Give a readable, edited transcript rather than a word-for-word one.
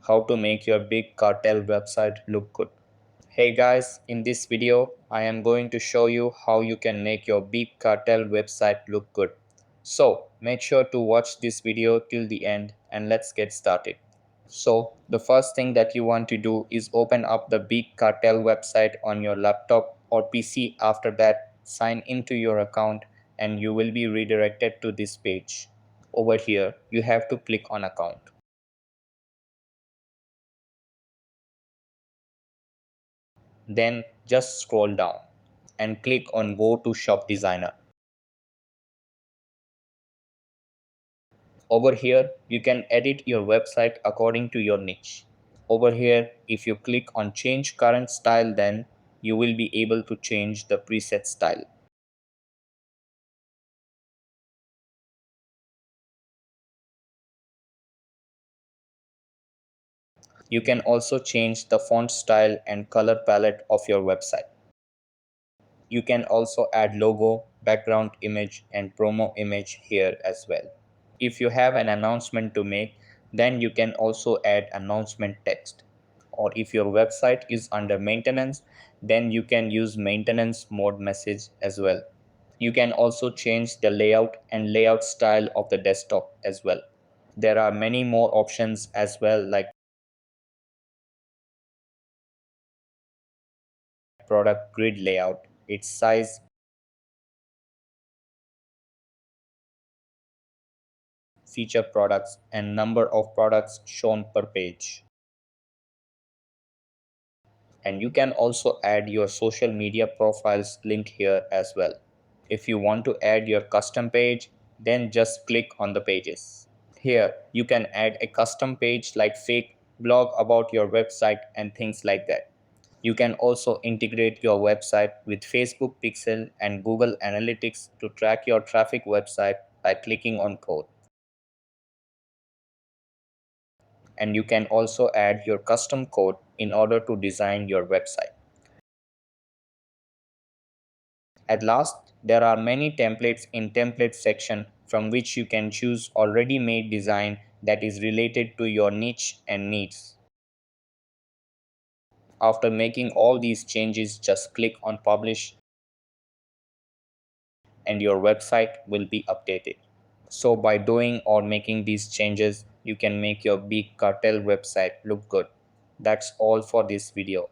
how to make your big cartel website look good. Hey guys, in this video, I am going to show you how you can make your big cartel website look good. So make sure to watch this video till the end and let's get started. So the first thing that you want to do is open up the big cartel website on your laptop or PC. After that, sign into your account and you will be redirected to this page. Over here, you have to click on account. Then just scroll down and click on Go to Shop Designer. Over here, you can edit your website according to your niche. Over here, if you click on Change Current Style, then you will be able to change the preset style. You can also change the font style and color palette of your website. You can also add logo, background image, and promo image here as well. If you have an announcement to make, then you can also add announcement text. Or if your website is under maintenance, then you can use maintenance mode message as well. You can also change the layout and layout style of the desktop as well. There are many more options as well, like product grid layout, its size, feature products, and number of products shown per page. And you can also add your social media profiles link here as well. If you want to add your custom page, then just click on the pages. Here, you can add a custom page like fake blog about your website and things like that. You can also integrate your website with Facebook Pixel and Google Analytics to track your traffic website by clicking on code. And you can also add your custom code in order to design your website. At last, there are many templates in template section from which you can choose already made design that is related to your niche and needs. After making all these changes, just click on publish and your website will be updated. So by doing or making these changes, you can make your big cartel website look good. That's all for this video.